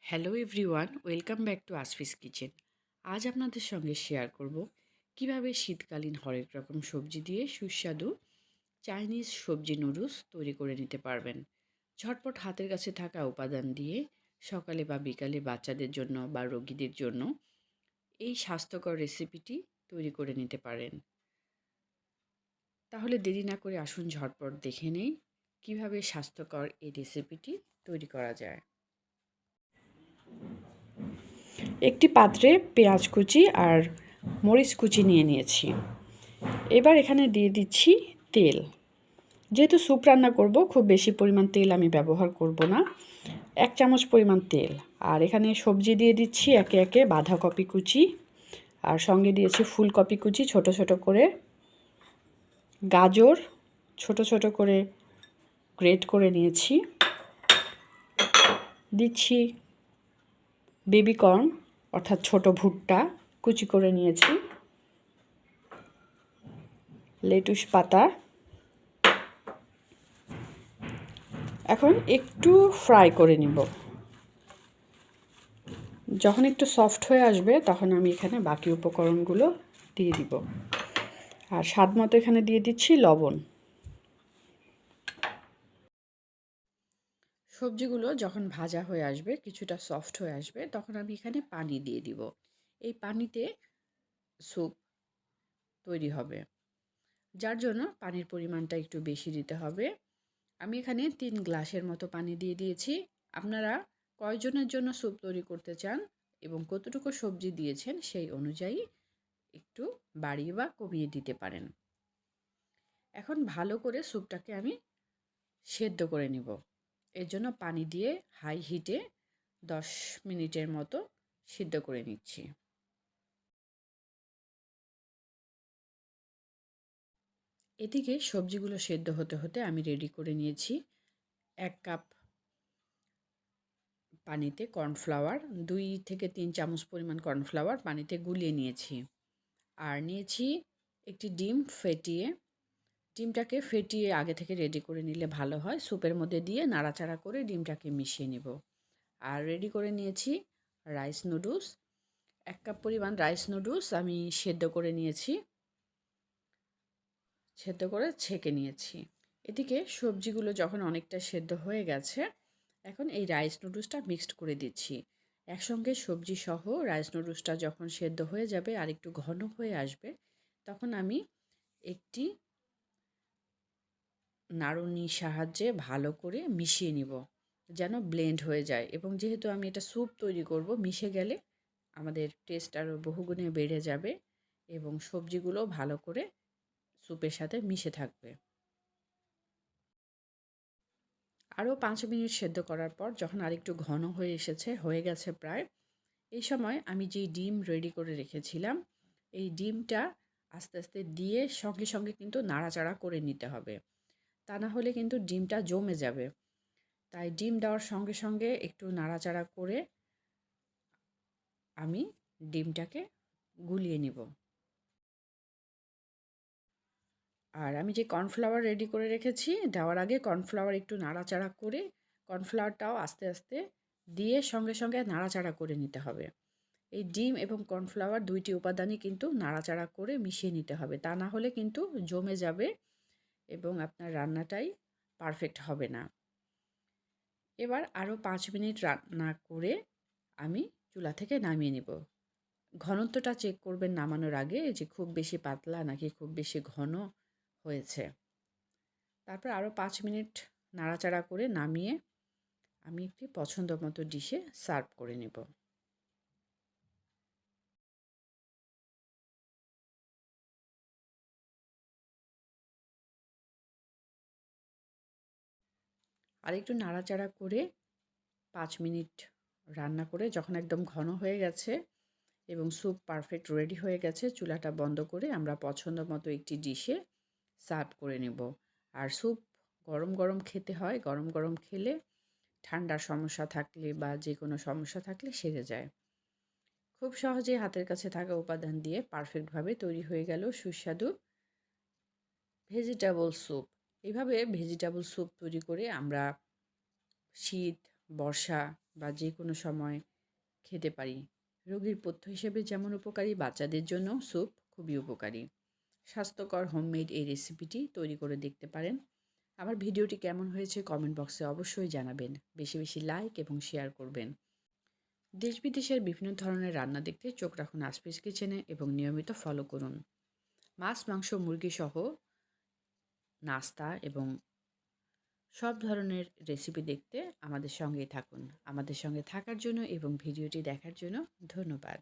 Hello everyone, welcome back to আসফিস kitchen. আজ আপনাদের সঙ্গে শেয়ার করব কিভাবে শীতকালীন হরেক রকম সবজি দিয়ে সুস্বাদু চাইনিজ সবজি নুডলস তৈরি করে নিতে পারবেন। ঝটপট হাতের কাছে থাকা উপাদান দিয়ে সকালে বা বিকালে বাচ্চাদের জন্য বা রোগীদের জন্য এই স্বাস্থ্যকর রেসিপিটি তৈরি করে নিতে পারেন। তাহলে দেরি না করে আসুন ঝটপট দেখে নেই কিভাবে স্বাস্থ্যকর এই রেসিপিটি তৈরি করা যায়। একটি পাত্রে পেঁয়াজ কুচি আর মরিচ কুচি নিয়ে নিয়েছি। এবার এখানে দিয়ে দিচ্ছি তেল। যেহেতু স্যুপ রান্না করব, খুব বেশি পরিমাণ তেল আমি ব্যবহার করব না, 1 চামচ পরিমাণ তেল। আর এখানে সবজি দিয়ে দিচ্ছি একে একে বাঁধাকপি কুচি, আর সঙ্গে দিয়েছি ফুলকপি কুচি ছোট ছোট করে, গাজর ছোট ছোট করে গ্রেট করে নিয়েছি, দিচ্ছি বেবি কর্ন অর্থাৎ ছোট ভুট্টা কুচি করে নিয়েছি, লেটুস পাতা। এখন একটু ফ্রাই করে নিব। যখন একটু সফট হয়ে আসবে তখন আমি এখানে বাকি উপকরণগুলো দিয়ে দিব। আর স্বাদ মতো এখানে দিয়ে দিচ্ছি লবণ। সবজিগুলো যখন ভাজা হয়ে আসবে, কিছুটা সফট হয়ে আসবে, তখন আমি এখানে পানি দিয়ে দিব। এই পানিতে স্যুপ তৈরি হবে, যার জন্য পানির পরিমাণটা একটু বেশি দিতে হবে। আমি এখানে 3 গ্লাসের মতো পানি দিয়ে দিয়েছি। আপনারা কয়জনের জন্য স্যুপ তৈরি করতে চান এবং কতটুকু সবজি দিয়েছেন সেই অনুযায়ী একটু বাড়িয়ে বা কমিয়ে দিতে পারেন। এখন ভালো করে স্যুপটাকে আমি সেদ্ধ করে নিব। এর জন্য পানি দিয়ে হাই হিটে 10 মিনিটের মতো সিদ্ধ করে নিচ্ছি। এদিকে সবজিগুলো সেদ্ধ হতে হতে আমি রেডি করে নিয়েছি 1 কাপ পানিতে কর্নফ্লাওয়ার, 2 থেকে 3 চামচ পরিমাণ কর্নফ্লাওয়ার পানিতে গুলিয়ে নিয়েছি। আর নিয়েছি একটি ডিম ফেটিয়ে। ডিমটাকে ফেটিয়ে আগে থেকে রেডি করে নিলে ভালো হয়। স্যুপের মধ্যে দিয়ে নাড়াচাড়া করে ডিমটাকে মিশিয়ে নিব। আর রেডি করে নিয়েছি রাইস নুডলস। 1 কাপ পরিমাণ রাইস নুডলস আমি সেদ্ধ করে নিয়েছি। সেদ্ধ করে ছেঁকে নিয়েছি। এদিকে সবজিগুলো যখন অনেকটা সেদ্ধ হয়ে গেছে, এখন এই রাইস নুডলসটা মিক্সড করে দিচ্ছি। একসঙ্গে সবজি সহ রাইস নুডলসটা যখন সেদ্ধ হয়ে যাবে আর একটু ঘন হয়ে আসবে, তখন আমি একটি নাড়ুনির সাহায্যে ভালো করে মিশিয়ে নিব, যেন ব্লেন্ড হয়ে যায়। এবং যেহেতু আমি এটা স্যুপ তৈরি করব, মিশে গেলে আমাদের টেস্ট আরও বহুগুণে বেড়ে যাবে এবং সবজিগুলো ভালো করে স্যুপের সাথে মিশে থাকবে। আরও 5 মিনিট সেদ্ধ করার পর যখন আরেকটু ঘন হয়ে এসেছে, হয়ে গেছে প্রায়, এই সময় আমি যেই ডিম রেডি করে রেখেছিলাম, এই ডিমটা আস্তে আস্তে দিয়ে সঙ্গে সঙ্গে কিন্তু নাড়াচাড়া করে নিতে হবে। তা না হলে কিন্তু ডিমটা জমে যাবে। তাই ডিম দেওয়ার সঙ্গে সঙ্গে একটু নাড়াচাড়া করে আমি ডিমটাকে গুলিয়ে নিব। আর আমি যে কর্নফ্লাওয়ার রেডি করে রেখেছি, দেওয়ার আগে কর্নফ্লাওয়ার একটু নাড়াচাড়া করে কর্নফ্লাওয়ারটাও আস্তে আস্তে দিয়ে সঙ্গে সঙ্গে নাড়াচাড়া করে নিতে হবে। এই ডিম এবং কর্নফ্লাওয়ার 2টি উপাদানই কিন্তু নাড়াচাড়া করে মিশিয়ে নিতে হবে। তা না হলে কিন্তু জমে যাবে এবং আপনার রান্নাটাই পারফেক্ট হবে না। এবার আরও 5 মিনিট রান্না করে আমি চুলা থেকে নামিয়ে নেব। ঘনত্বটা চেক করবেন নামানোর আগে, যে খুব বেশি পাতলা নাকি খুব বেশি ঘন হয়েছে। তারপর আরও 5 মিনিট নাড়াচাড়া করে নামিয়ে আমি একটি পছন্দ মতো ডিশে সার্ভ করে নেব। আর একটু নাড়াচাড়া করে 5 মিনিট রান্না করে যখন একদম ঘন হয়ে গেছে এবং স্যুপ পারফেক্ট রেডি হয়ে গেছে, চুলাটা বন্ধ করে আমরা পছন্দ মতো একটি ডিশে সার্ভ করে নেব। আর স্যুপ গরম গরম খেতে হয়, গরম গরম খেলে ঠান্ডার সমস্যা থাকলে বা যে কোনো সমস্যা থাকলে সেরে যায়। খুব সহজেই হাতের কাছে থাকা উপাদান দিয়ে পারফেক্টভাবে তৈরি হয়ে গেল সুস্বাদু ভেজিটেবল স্যুপ। এভাবে ভেজিটেবল স্যুপ তৈরি করে আমরা শীত, বর্ষা বা যে কোনো সময় খেতে পারি। রোগীর পথ্য হিসেবে যেমন উপকারী, বাচ্চাদের জন্যও স্যুপ খুবই উপকারী। স্বাস্থ্যকর হোমমেড এই রেসিপিটি তৈরি করে দেখতে পারেন। আমার ভিডিওটি কেমন হয়েছে কমেন্ট বক্সে অবশ্যই জানাবেন। বেশি বেশি লাইক এবং শেয়ার করবেন। দেশ বিদেশের বিভিন্ন ধরনের রান্না দেখতে চোখ রাখুন আসপিস কিচেনে এবং নিয়মিত ফলো করুন। মাছ, মাংস, মুরগি সহ নাস্তা এবং সব ধরনের রেসিপি দেখতে আমাদের সঙ্গেই থাকুন। আমাদের সঙ্গে থাকার জন্য এবং ভিডিওটি দেখার জন্য ধন্যবাদ।